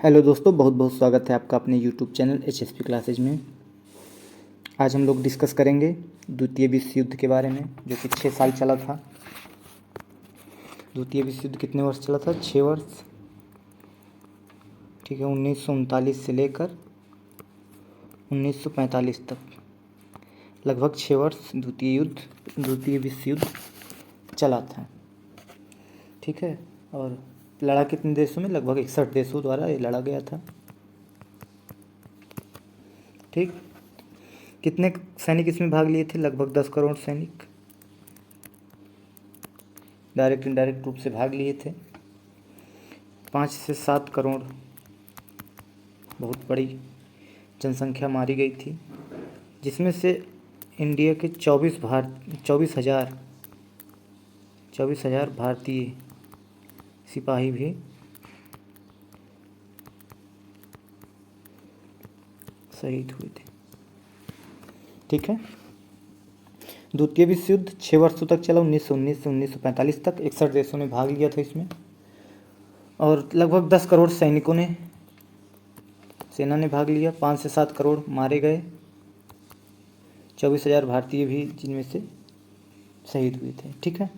Hello दोस्तों, बहुत बहुत स्वागत है आपका अपने यूट्यूब चैनल HSP क्लासेज में। आज हम लोग डिस्कस करेंगे द्वितीय विश्व युद्ध के बारे में, जो कि 6 साल चला था। द्वितीय विश्व युद्ध कितने वर्ष चला था? 6 वर्ष। ठीक है, 1939 से लेकर 1945 तक लगभग 6 वर्ष द्वितीय विश्व युद्ध चला था। ठीक है, और लड़ा कितने देशों में? लगभग 61 देशों द्वारा ये लड़ा गया था। ठीक, कितने सैनिक इसमें भाग लिए थे? लगभग 10 करोड़ सैनिक डायरेक्ट इनडायरेक्ट रूप से भाग लिए थे। 5 से 7 करोड़ बहुत बड़ी जनसंख्या मारी गई थी, जिसमें से इंडिया के 24,000 भारतीय सिपाही भी शहीद हुए थे। ठीक है, द्वितीय विश्व युद्ध 6 वर्षों तक चला, 1919 से 1945 तक। 61 देशों ने भाग लिया था इसमें, और लगभग 10 करोड़ सेना ने भाग लिया। 5 से 7 करोड़ मारे गए, 24,000 भारतीय भी जिनमें से शहीद हुए थे। ठीक है,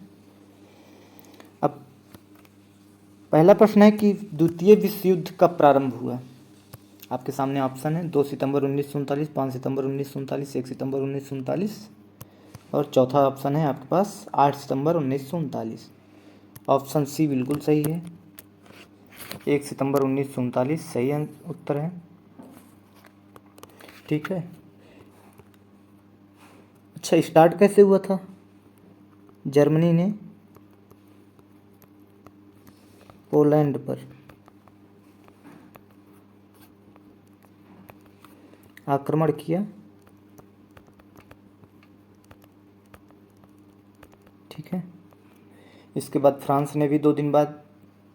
अब पहला प्रश्न है कि द्वितीय विश्व युद्ध कब प्रारंभ हुआ? आपके सामने ऑप्शन है 2 सितंबर 1939, 5 सितंबर 1939, 1 सितंबर 1939, और चौथा ऑप्शन है आपके पास 8 सितंबर 1939। ऑप्शन सी बिल्कुल सही है, 1 सितंबर 1939 सही उत्तर है। ठीक है, अच्छा, स्टार्ट कैसे हुआ था? जर्मनी ने पोलैंड पर आक्रमण किया। ठीक है, इसके बाद फ्रांस ने भी 2 दिन बाद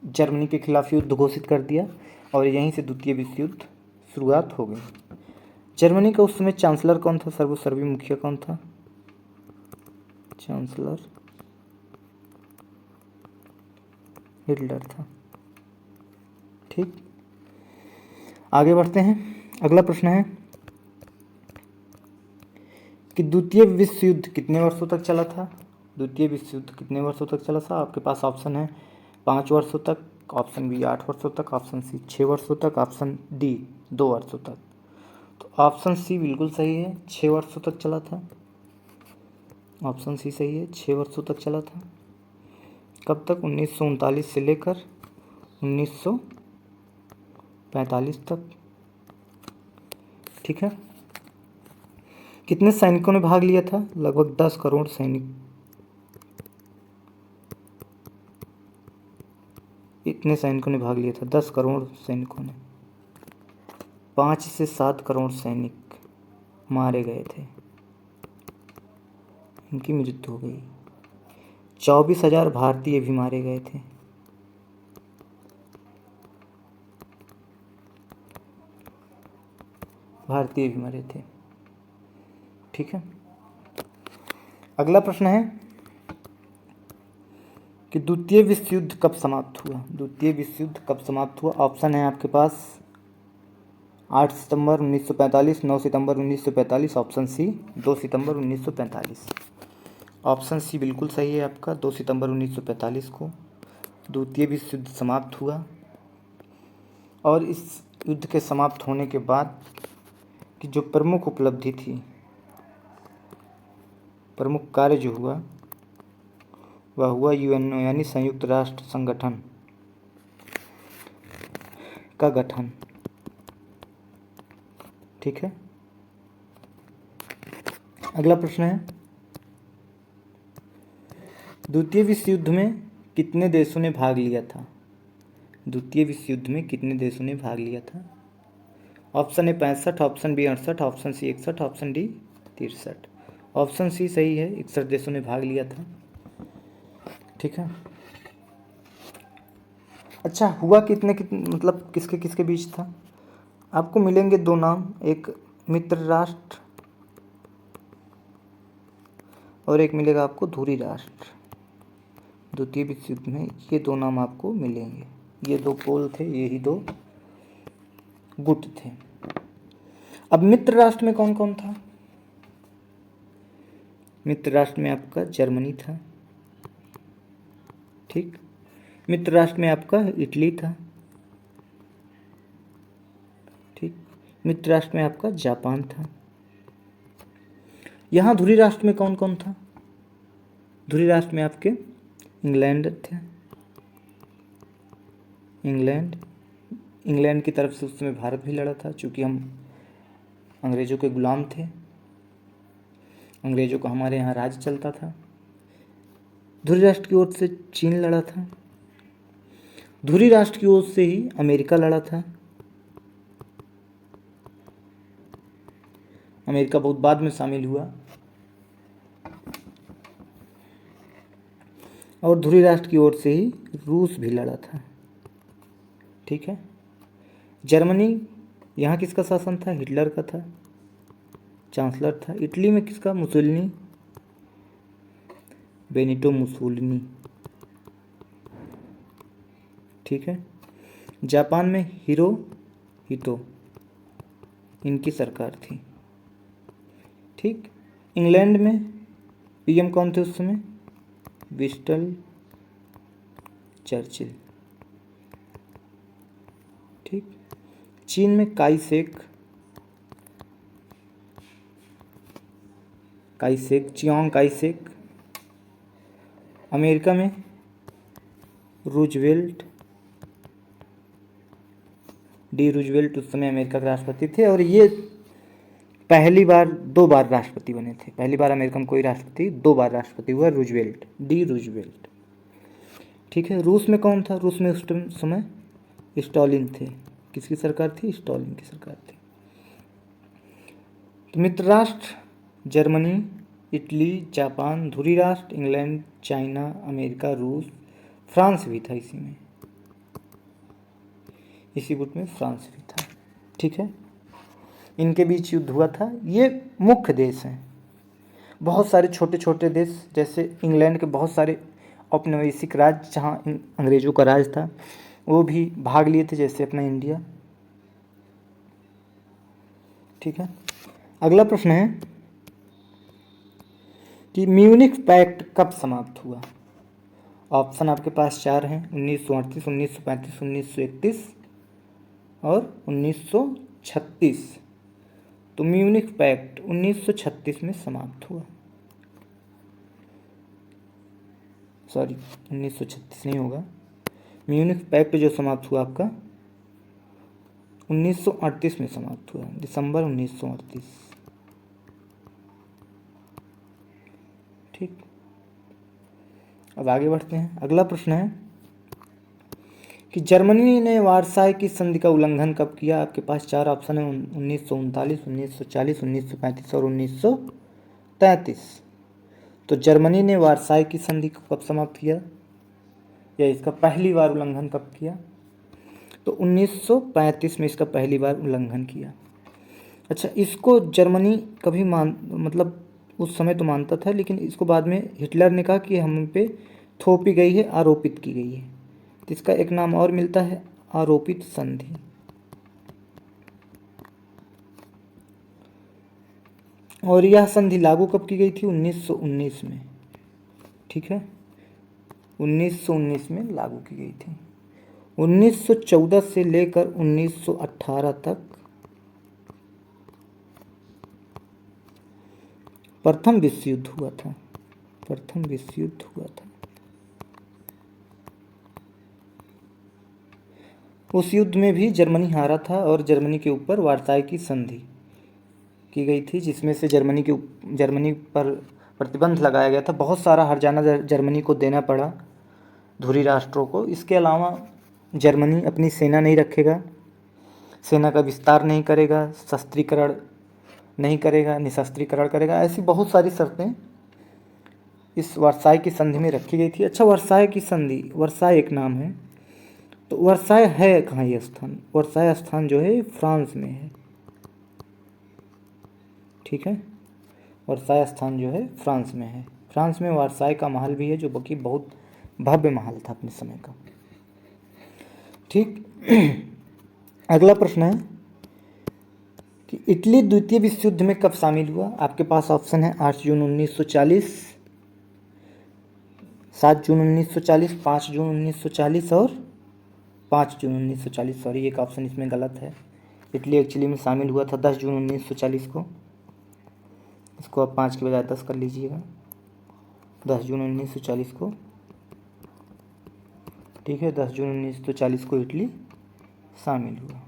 जर्मनी के खिलाफ युद्ध घोषित कर दिया, और यहीं से द्वितीय विश्व युद्ध शुरुआत हो गई। जर्मनी का उस समय चांसलर कौन था? सर्वोपरि मुखिया कौन था? चांसलर हिटलर था। ठीक, आगे बढ़ते हैं। अगला प्रश्न है कि द्वितीय विश्व युद्ध कितने वर्षों तक चला था? द्वितीय विश्व युद्ध कितने वर्षों तक चला था? आपके पास ऑप्शन है 5 वर्षों तक, ऑप्शन बी 8 वर्षों तक, ऑप्शन सी 6 वर्षों तक, ऑप्शन डी 2 वर्षों तक। तो ऑप्शन सी बिल्कुल सही है, 6 वर्षों तक चला था। ऑप्शन सी सही है, 6 वर्षों तक चला था। कब तक? 1939 से लेकर 1945 तक। ठीक है, कितने सैनिकों ने भाग लिया था? लगभग 10 करोड़ सैनिक। इतने सैनिकों ने भाग लिया था, 10 करोड़ सैनिकों ने। 5 से 7 करोड़ सैनिक मारे गए थे, इनकी मृत्यु हो गई। 24,000 भारतीय भी मारे गए थे। भारतीय भी मरे थे। ठीक है, अगला प्रश्न है कि द्वितीय विश्व युद्ध कब समाप्त हुआ? द्वितीय विश्व युद्ध कब समाप्त हुआ? ऑप्शन है आपके पास 8 सितंबर 1945, 9 सितंबर 1945, ऑप्शन सी 2 सितंबर 1945। ऑप्शन सी बिल्कुल सही है आपका, 2 सितंबर 1945 को द्वितीय विश्व युद्ध समाप्त हुआ। और इस युद्ध के समाप्त होने के बाद की जो प्रमुख उपलब्धि थी, प्रमुख कार्य जो हुआ, वह हुआ यूएनओ यानी संयुक्त राष्ट्र संगठन का गठन। ठीक है, अगला प्रश्न है द्वितीय विश्व युद्ध में कितने देशों ने भाग लिया था? द्वितीय विश्व युद्ध में कितने देशों ने भाग लिया था? ऑप्शन है 65, option B 68, option C 61, option D 63। Option C सही है, 61 देशों ने भाग लिया था। ठीक है, अच्छा, हुआ कितने मतलब किसके किसके बीच था? आपको मिलेंगे 2 नाम, एक मित्र राष्ट्र और एक मिलेगा आपको धुरी राष्ट्र। द्वितीय विश्व युद्ध में ये 2 नाम आपको मिलेंगे। ये 2 पोल थे, यही 2 गुट थे। अब मित्र राष्ट्र में कौन कौन था? मित्र राष्ट्र में आपका जर्मनी था, ठीक। मित्र राष्ट्र में आपका इटली था, ठीक। मित्र राष्ट्र में आपका जापान था। यहाँ धुरी राष्ट्र में कौन कौन था? धुरी राष्ट्र में आपके इंग्लैंड थे, इंग्लैंड की तरफ से उस समय भारत भी लड़ा था, चूँकि हम अंग्रेज़ों के गुलाम थे, अंग्रेज़ों का हमारे यहाँ राज चलता था। धुरी राष्ट्र की ओर से चीन लड़ा था, धुरी राष्ट्र की ओर से ही अमेरिका लड़ा था। अमेरिका बहुत बाद में शामिल हुआ। और धुरी राष्ट्र की ओर से ही रूस भी लड़ा था, ठीक है। जर्मनी, यहाँ किसका शासन था? हिटलर का था, चांसलर था। इटली में किसका? मुसोलिनी, बेनिटो मुसोलिनी, ठीक है। जापान में हिरोहितो, इनकी सरकार थी, ठीक। इंग्लैंड में पीएम कौन थे उस समय? विंस्टन चर्चिल, ठीक। चीन में चियांग काई शेक। अमेरिका में रूजवेल्ट, डी रूजवेल्ट उस समय अमेरिका के राष्ट्रपति थे, और ये दो बार राष्ट्रपति बने थे। पहली बार अमेरिका में कोई राष्ट्रपति, 2 बार राष्ट्रपति हुआ रूजवेल्ट, डी रूजवेल्ट, ठीक है। रूस में कौन था? रूस में उस समय स्टालिन थे। किसकी सरकार थी? स्टालिन की सरकार थी। तो मित्र राष्ट्र जर्मनी, इटली, जापान, धुरी राष्ट्र इंग्लैंड, चाइना, अमेरिका, रूस, फ्रांस भी था इसी में, इसी गुट में फ्रांस भी था, ठीक है। इनके बीच युद्ध हुआ था। ये मुख्य देश हैं। बहुत सारे छोटे छोटे देश, जैसे इंग्लैंड के बहुत सारे औपनिवेशिक राज्य जहाँ अंग्रेज़ों का राज था, वो भी भाग लिए थे, जैसे अपना इंडिया, ठीक है। अगला प्रश्न है कि म्यूनिख पैक्ट कब समाप्त हुआ? ऑप्शन आपके पास 4 हैं, 1938, 1935, 1931 और 1936। तो म्यूनिख पैक्ट 1936 में समाप्त हुआ। सॉरी, 1936 नहीं होगा। म्यूनिख पैक्ट जो समाप्त हुआ आपका 1938 में समाप्त हुआ, दिसंबर 1938, ठीक। अब आगे बढ़ते हैं। अगला प्रश्न है कि जर्मनी ने वारसाई की संधि का उल्लंघन कब किया? आपके पास 4 ऑप्शन है, 1939, 1940, 1935 और 1933। तो जर्मनी ने वारसाई की संधि को कब समाप्त किया, या इसका पहली बार उल्लंघन कब किया? तो 1935 में इसका पहली बार उल्लंघन किया। अच्छा, इसको जर्मनी कभी मतलब उस समय तो मानता था, लेकिन इसको बाद में हिटलर ने कहा कि हम पे थोपी गई है, आरोपित की गई है। तो इसका एक नाम और मिलता है, आरोपित संधि। और यह संधि लागू कब की गई थी? 1919 में, ठीक है। 1919 में लागू की गई थी। 1914 से लेकर 1918 तक प्रथम विश्व युद्ध हुआ था, प्रथम विश्व युद्ध हुआ था। उस युद्ध में भी जर्मनी हारा था, और जर्मनी के ऊपर वारसाई की संधि की गई थी, जिसमें से जर्मनी पर प्रतिबंध लगाया गया था। बहुत सारा हर्जाना जर्मनी को देना पड़ा, धुरी राष्ट्रों को। इसके अलावा जर्मनी अपनी सेना नहीं रखेगा, सेना का विस्तार नहीं करेगा, शस्त्रीकरण नहीं करेगा, निशस्त्रीकरण करेगा। ऐसी बहुत सारी शर्तें इस वर्साई की संधि में रखी गई थी। अच्छा, वर्साई की संधि, वर्साई एक नाम है, तो वर्साई है कहाँ ये स्थान? वर्साई स्थान जो है फ्रांस में है, ठीक है। वर्साई स्थान जो है फ्रांस में है। फ्रांस में वर्साई का महल भी है, जो बाकी बहुत भव्य महल था अपने समय का, ठीक। अगला प्रश्न है कि इटली द्वितीय विश्व युद्ध में कब शामिल हुआ। आपके पास ऑप्शन है 8 जून 1940, 7 जून 1940, 5 जून 1940 और 5 जून 1940। सॉरी, एक ऑप्शन इसमें गलत है। इटली एक्चुअली में शामिल हुआ था 10 जून 1940 को। इसको आप 5 के बजाय 10 कर लीजिएगा। 10 जून 1940 को, ठीक है, 10 जून 1940 को इटली शामिल हुआ।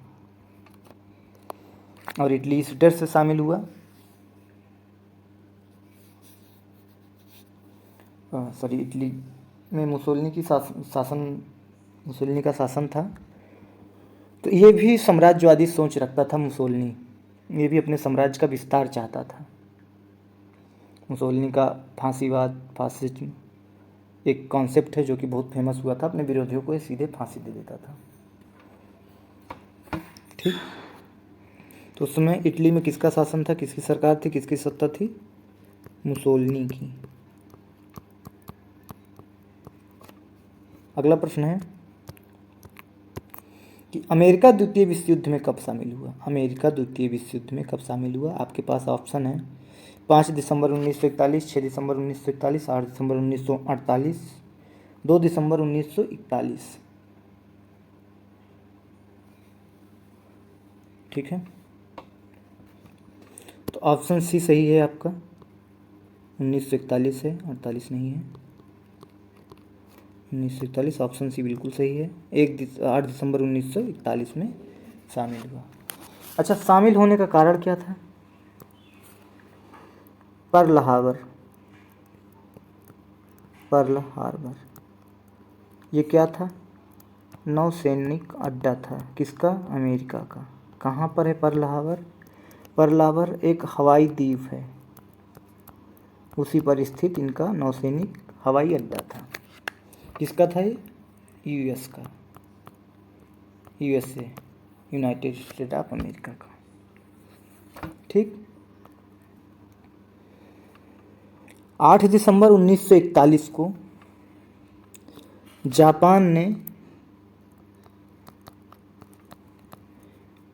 और इटली इस डर से शामिल हुआ, सॉरी, इटली में मुसोलिनी की मुसोलिनी का शासन था। तो ये भी साम्राज्यवादी सोच रखता था मुसोलिनी, ये भी अपने साम्राज्य का विस्तार चाहता था। मुसोलिनी का फांसीवाद, फासिज्म एक कॉन्सेप्ट है जो कि बहुत फेमस हुआ था। अपने विरोधियों को ये सीधे फांसी दे देता था। ठीक, तो उस समय इटली में किसका शासन था, किसकी सरकार थी, किसकी सत्ता थी? मुसोलिनी की। अगला प्रश्न है कि अमेरिका द्वितीय विश्व युद्ध में कब शामिल हुआ। अमेरिका द्वितीय विश्व युद्ध में कब शामिल हुआ? आपके पास ऑप्शन है 5 दिसंबर 1941, 6 दिसंबर 1941, 8 दिसंबर 1948, 2 दिसंबर 1941। ठीक है, तो ऑप्शन सी सही है आपका, 1941 है, 48 नहीं है। 1941 ऑप्शन सी बिल्कुल सही है। 8 दिसंबर 1941 में शामिल हुआ। अच्छा, शामिल होने का कारण क्या था? पर्ल हार्बर, पर्ल हार्बर ये क्या था? नौसैनिक अड्डा था। किसका? अमेरिका का। कहाँ पर है पर्ल हार्बर? पर्ल हार्बर एक हवाई द्वीप है, उसी पर स्थित इनका नौसैनिक हवाई अड्डा था। किसका था ये? यूएस का, USA, United state of America का। ठीक, 8 दिसंबर 1941 को जापान ने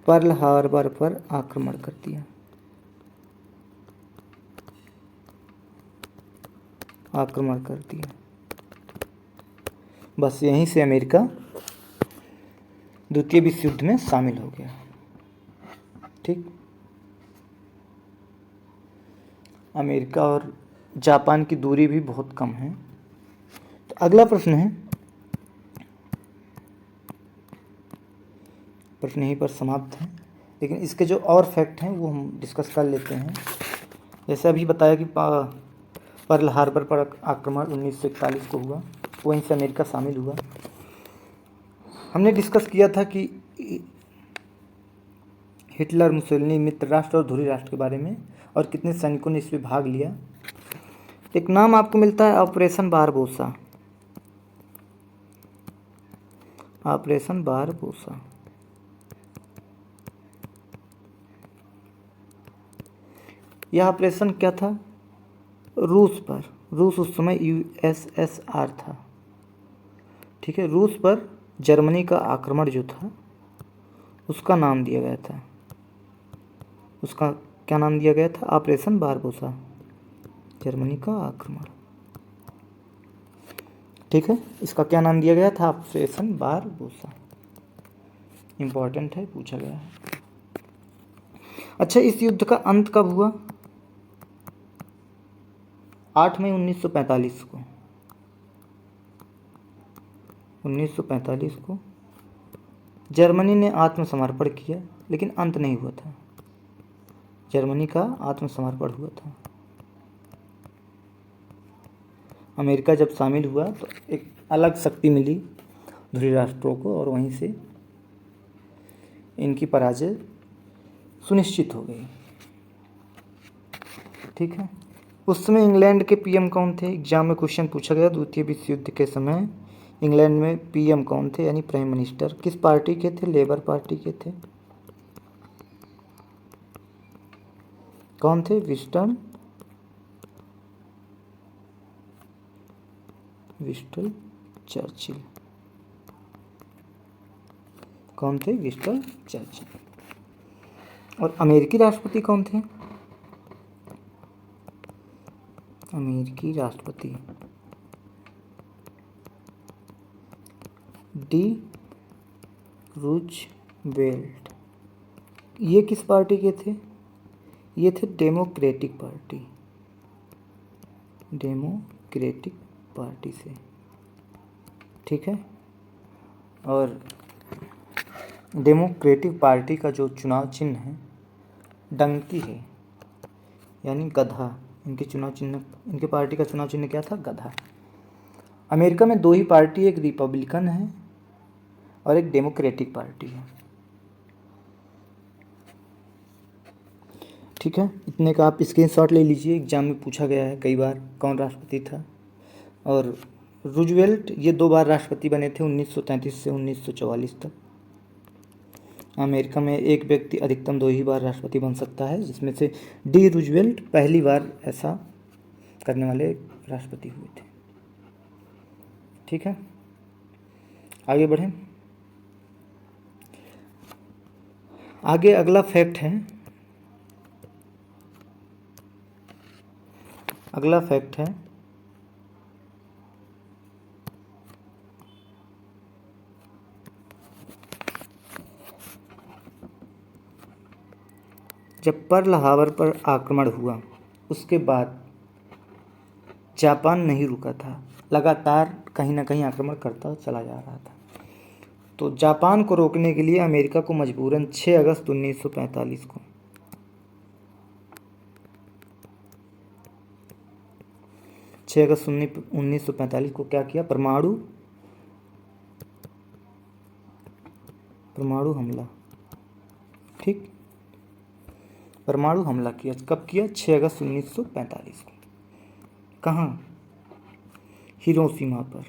पर्ल हार्बर पर आक्रमण कर दिया। आक्रमण कर दिया। बस यहीं से अमेरिका द्वितीय विश्व युद्ध में शामिल हो गया। ठीक, अमेरिका और जापान की दूरी भी बहुत कम है। तो अगला प्रश्न है, प्रश्न यहीं पर समाप्त है, लेकिन इसके जो और फैक्ट हैं वो हम डिस्कस कर लेते हैं। जैसे अभी बताया कि पर्ल हार्बर पर आक्रमण 1941 को हुआ, वहीं से अमेरिका शामिल हुआ। हमने डिस्कस किया था कि हिटलर, मुसोलिनी, मित्र राष्ट्र और धुरी राष्ट्र के बारे में, और कितने सैनिकों ने इसमें भाग लिया। एक नाम आपको मिलता है ऑपरेशन बारबोसा। ऑपरेशन बारबोसा, यह ऑपरेशन क्या था? रूस पर, रूस उस समय यूएसएसआर था। ठीक है, रूस पर जर्मनी का आक्रमण जो था उसका नाम दिया गया था। उसका क्या नाम दिया गया था? ऑपरेशन बारबोसा, जर्मनी का आक्रमण। ठीक है, इसका क्या नाम दिया गया था? Operation Barbosa. इंपॉर्टेंट है, पूछा गया है। अच्छा, इस युद्ध का अंत कब हुआ? 8 मई 1945 को। 1945 को जर्मनी ने आत्मसमर्पण किया, लेकिन अंत नहीं हुआ था। जर्मनी का आत्मसमर्पण हुआ था। अमेरिका जब शामिल हुआ तो एक अलग शक्ति मिली ध्रुवीय राष्ट्रों को, और वहीं से इनकी पराजय सुनिश्चित हो गई। ठीक है, उस समय इंग्लैंड के पीएम कौन थे? एग्जाम में क्वेश्चन पूछा गया, द्वितीय विश्व युद्ध के समय इंग्लैंड में पीएम कौन थे, यानी प्राइम मिनिस्टर। किस पार्टी के थे? लेबर पार्टी के थे। कौन थे? Winston Churchill. कौन थे? Winston Churchill. और अमेरिकी राष्ट्रपति कौन थे? अमेरिकी राष्ट्रपति डी रूजवेल्ट। ये किस पार्टी के थे? ये थे डेमोक्रेटिक पार्टी से, ठीक है। और डेमोक्रेटिक पार्टी का जो चुनाव चिन्ह है डंकी है, यानी गधा। इनके पार्टी का चुनाव चिन्ह क्या था? गधा। अमेरिका में दो ही पार्टी, एक रिपब्लिकन है और एक डेमोक्रेटिक पार्टी है, ठीक है। इतने का आप स्क्रीनशॉट ले लीजिए, एग्जाम में पूछा गया है कई बार कौन राष्ट्रपति था। और रूजवेल्ट ये 2 बार राष्ट्रपति बने थे, 1933 से 1944 तक। अमेरिका में एक व्यक्ति अधिकतम 2 ही बार राष्ट्रपति बन सकता है, जिसमें से डी रूजवेल्ट पहली बार ऐसा करने वाले राष्ट्रपति हुए थे, ठीक है। आगे बढ़ें। आगे अगला फैक्ट है जब पर्ल हार्बर पर आक्रमण हुआ उसके बाद जापान नहीं रुका था, लगातार कहीं ना कहीं आक्रमण करता चला जा रहा था। तो जापान को रोकने के लिए अमेरिका को मजबूरन 6 अगस्त 1945 को 6 अगस्त 1945 को क्या किया? परमाणु हमला, ठीक। परमाणु हमला किया। कब किया? 6 अगस्त 1945 को। कहाँ? हिरोशिमा पर।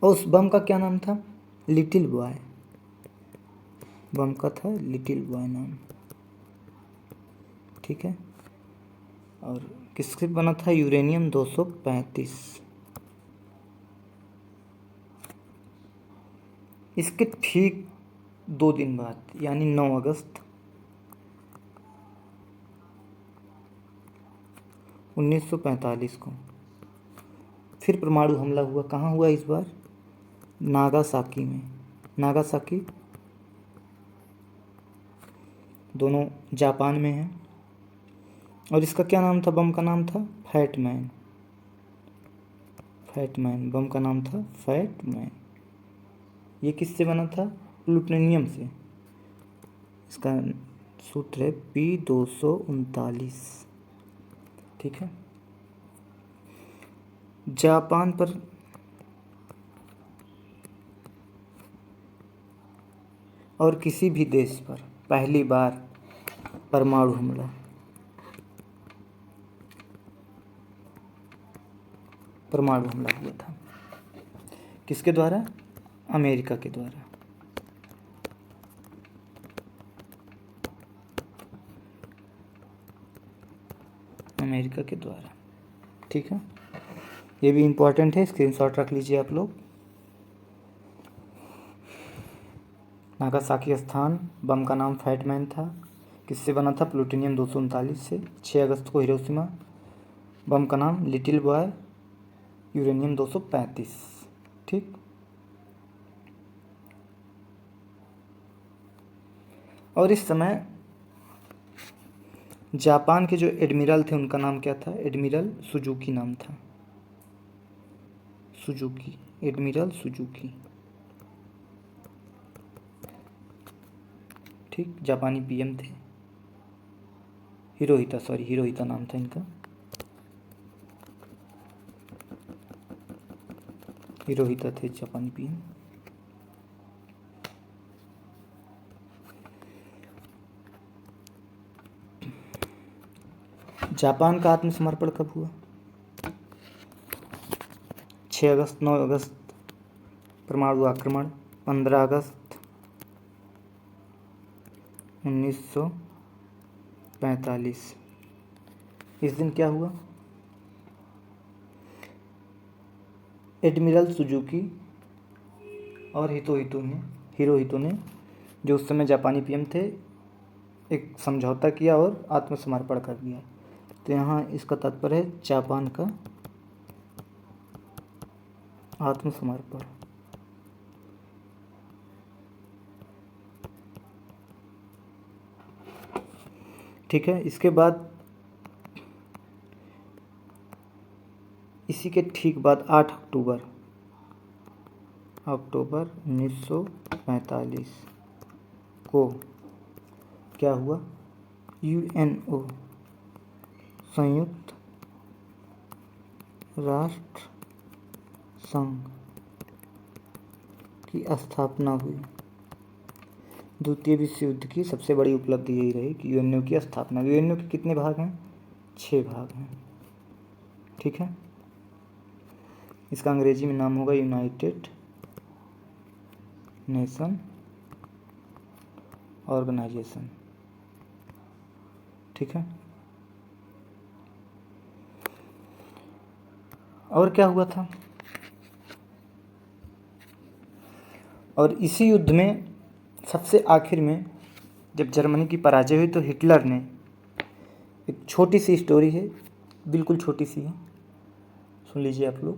और उस बम का क्या नाम था? Little boy. बम का था लिटिल बॉय नाम, ठीक है। और किससे बना था? यूरेनियम 235। इसके ठीक 2 दिन बाद यानी 9 अगस्त 1945 को फिर परमाणु हमला हुआ। कहाँ हुआ इस बार? नागासाकी में। नागासाकी दोनों जापान में हैं। और इसका क्या नाम था? बम का नाम था फैट मैन। बम का नाम था फैट मैन। ये किससे बना था? प्लूटोनियम से। इसका सूत्र है P239, ठीक है। जापान पर और किसी भी देश पर पहली बार परमाणु हमला हुआ था। किसके द्वारा? अमेरिका के द्वारा। ठीक है। ये भी इम्पोर्टेंट है, स्क्रीनशॉट रख लीजिए आप लोग। नागासाकी स्थान, बम का नाम फैटमैन था। किससे बना था? प्लूटोनियम 239 से। 6 अगस्त को हिरोशिमा। बम का नाम लिटिल बॉय, यूरेनियम 235, ठीक। और इस समय जापान के जो एडमिरल थे उनका नाम क्या था? एडमिरल सुजुकी नाम था। एडमिरल सुजुकी, ठीक। जापानी पीएम थे। हिरोहिता नाम था इनका। हिरोहिता थे जापानी पीएम। जापान का आत्मसमर्पण कब हुआ? 6 अगस्त, 9 अगस्त परमाणु आक्रमण, 15 अगस्त 1945। इस दिन क्या हुआ? एडमिरल सुजुकी और हिरोहितो ने जो उस समय जापानी पीएम थे, एक समझौता किया और आत्मसमर्पण कर दिया। तो यहाँ इसका तात्पर्य है जापान का आत्मसमर्पण। ठीक है, इसके बाद इसी के ठीक बाद 8 अक्टूबर 1945 को क्या हुआ, यूएनओ संयुक्त राष्ट्र संघ की स्थापना हुई। द्वितीय विश्व युद्ध की सबसे बड़ी उपलब्धि यही रही कि यूएनओ की स्थापना। यूएनओ के कितने भाग हैं? 6 भाग हैं। ठीक है, इसका अंग्रेजी में नाम होगा यूनाइटेड नेशन ऑर्गेनाइजेशन। ठीक है, और क्या हुआ था? और इसी युद्ध में सबसे आखिर में जब जर्मनी की पराजय हुई तो हिटलर ने, एक छोटी सी स्टोरी है, बिल्कुल छोटी सी है, सुन लीजिए आप लोग।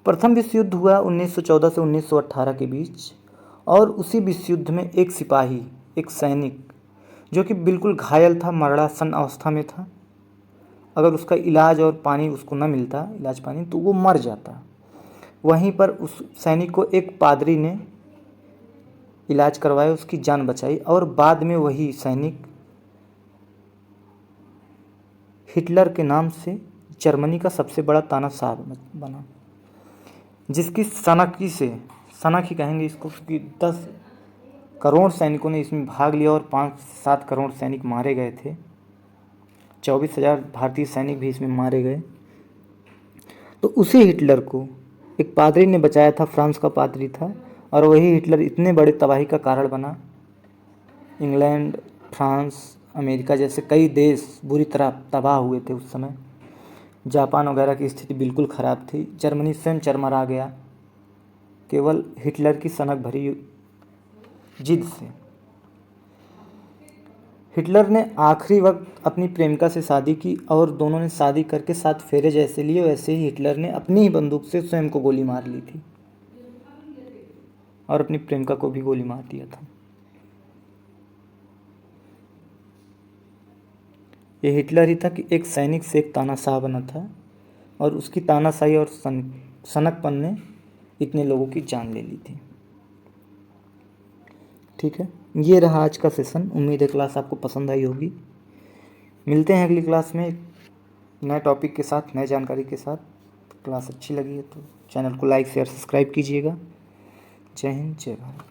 प्रथम विश्व युद्ध हुआ 1914 से 1918 के बीच, और उसी विश्व युद्ध में एक सिपाही, एक सैनिक जो कि बिल्कुल घायल था, मरणासन अवस्था में था, अगर उसका इलाज और पानी उसको न मिलता, इलाज पानी, तो वो मर जाता। वहीं पर उस सैनिक को एक पादरी ने इलाज करवाया, उसकी जान बचाई, और बाद में वही सैनिक हिटलर के नाम से जर्मनी का सबसे बड़ा तानाशाह बना, जिसकी सनक ही कहेंगे इसको, कि 10 करोड़ सैनिकों ने इसमें भाग लिया और 5-7 करोड़ सैनिक मारे गए थे। 24,000 भारतीय सैनिक भी इसमें मारे गए। तो उसी हिटलर को एक पादरी ने बचाया था, फ्रांस का पादरी था, और वही हिटलर इतने बड़े तबाही का कारण बना। इंग्लैंड, फ्रांस, अमेरिका जैसे कई देश बुरी तरह तबाह हुए थे उस समय। जापान वगैरह की स्थिति बिल्कुल ख़राब थी। जर्मनी स्वयं चरमरा गया केवल हिटलर की सनक भरी जिद से। हिटलर ने आखिरी वक्त अपनी प्रेमिका से शादी की, और दोनों ने शादी करके 7 फेरे जैसे लिए, वैसे ही हिटलर ने अपनी ही बंदूक से स्वयं को गोली मार ली थी और अपनी प्रेमिका को भी गोली मार दिया था। ये हिटलर ही था कि एक सैनिक से एक तानाशाह बना था, और उसकी तानाशाही और सनकपन ने इतने लोगों की जान ले ली थी। ठीक है, ये रहा आज का सेशन। उम्मीद है क्लास आपको पसंद आई होगी। मिलते हैं अगली क्लास में नए टॉपिक के साथ, नए जानकारी के साथ। क्लास अच्छी लगी है तो चैनल को लाइक शेयर सब्सक्राइब कीजिएगा। जय हिंद, जय भारत।